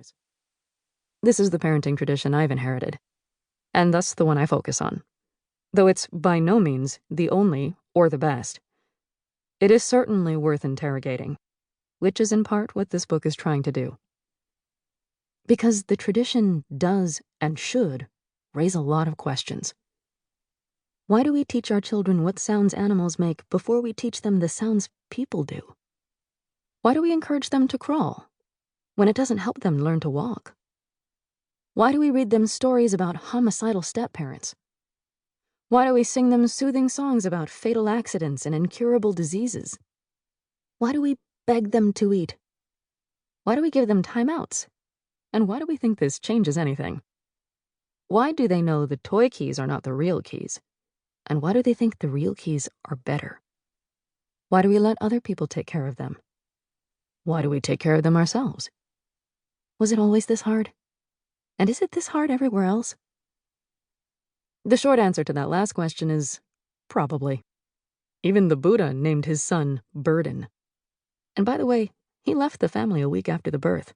otherwise. This is the parenting tradition I've inherited, and thus the one I focus on. Though it's by no means the only or the best, it is certainly worth interrogating, which is in part what this book is trying to do. Because the tradition does and should raise a lot of questions. Why do we teach our children what sounds animals make before we teach them the sounds people do? Why do we encourage them to crawl when it doesn't help them learn to walk? Why do we read them stories about homicidal stepparents? Why do we sing them soothing songs about fatal accidents and incurable diseases? Why do we beg them to eat? Why do we give them timeouts? And why do we think this changes anything? Why do they know the toy keys are not the real keys? And why do they think the real keys are better? Why do we let other people take care of them? Why do we take care of them ourselves? Was it always this hard? And is it this hard everywhere else? The short answer to that last question is probably. Even the Buddha named his son Burden. And by the way, he left the family a week after the birth.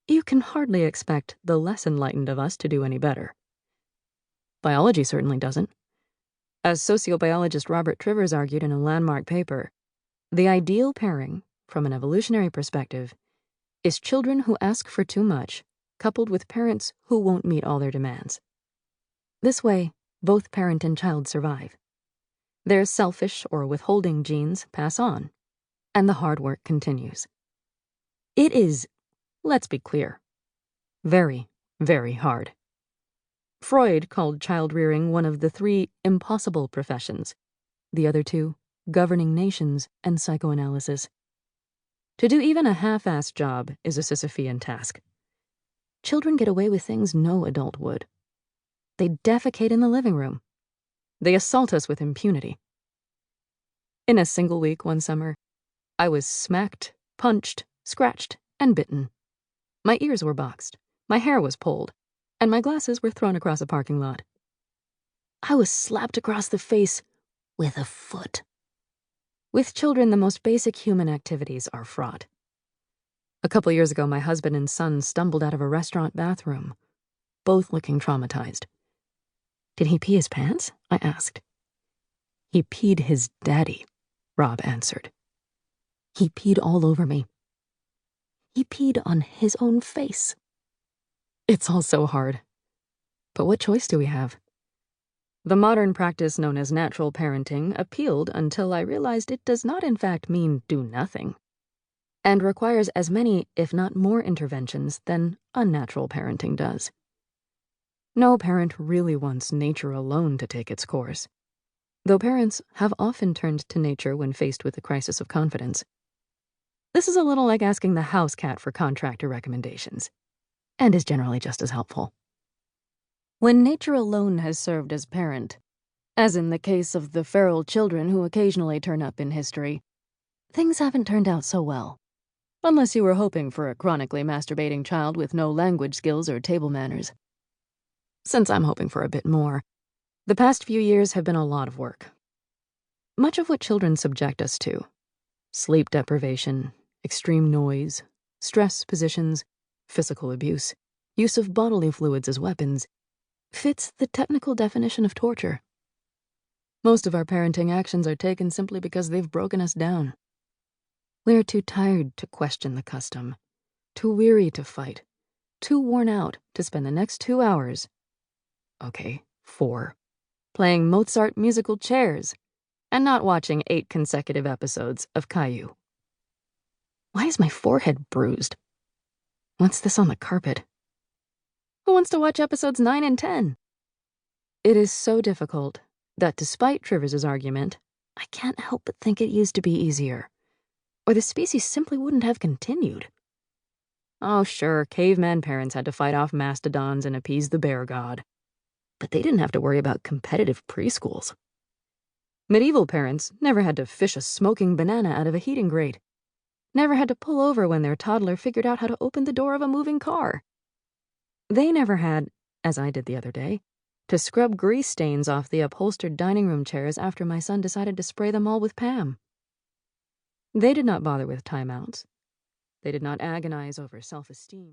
You can hardly expect the less enlightened of us to do any better. Biology certainly doesn't. As sociobiologist Robert Trivers argued in a landmark paper, the ideal pairing, from an evolutionary perspective, is children who ask for too much, coupled with parents who won't meet all their demands. This way, both parent and child survive. Their selfish or withholding genes pass on, and the hard work continues. It is, let's be clear, very, very hard. Freud called child-rearing one of the 3 impossible professions, the other 2, governing nations and psychoanalysis. To do even a half-assed job is a Sisyphean task. Children get away with things no adult would. They defecate in the living room. They assault us with impunity. In a single week one summer, I was smacked, punched, scratched, and bitten. My ears were boxed, my hair was pulled, and my glasses were thrown across a parking lot. I was slapped across the face with a foot. With children, the most basic human activities are fraught. A couple years ago, my husband and son stumbled out of a restaurant bathroom, both looking traumatized. Did he pee his pants? I asked. He peed his daddy, Rob answered. He peed all over me. He peed on his own face. It's all so hard. But what choice do we have? The modern practice known as natural parenting appealed until I realized it does not in fact mean do nothing, and requires as many, if not more, interventions than unnatural parenting does. No parent really wants nature alone to take its course, though parents have often turned to nature when faced with a crisis of confidence. This is a little like asking the house cat for contractor recommendations, and is generally just as helpful. When nature alone has served as parent, as in the case of the feral children who occasionally turn up in history, things haven't turned out so well. Unless you were hoping for a chronically masturbating child with no language skills or table manners. Since I'm hoping for a bit more, the past few years have been a lot of work. Much of what children subject us to, sleep deprivation, extreme noise, stress positions, physical abuse, use of bodily fluids as weapons, fits the technical definition of torture. Most of our parenting actions are taken simply because they've broken us down. We are too tired to question the custom, too weary to fight, too worn out to spend the next 2 hours, 4, playing Mozart musical chairs and not watching 8 consecutive episodes of Caillou. Why is my forehead bruised? What's this on the carpet? Who wants to watch episodes 9 and 10? It is so difficult that despite Trivers' argument, I can't help but think it used to be easier, or the species simply wouldn't have continued. Oh, sure, caveman parents had to fight off mastodons and appease the bear god, but they didn't have to worry about competitive preschools. Medieval parents never had to fish a smoking banana out of a heating grate, never had to pull over when their toddler figured out how to open the door of a moving car. They never had, as I did the other day, to scrub grease stains off the upholstered dining room chairs after my son decided to spray them all with Pam. They did not bother with timeouts. They did not agonize over self-esteem.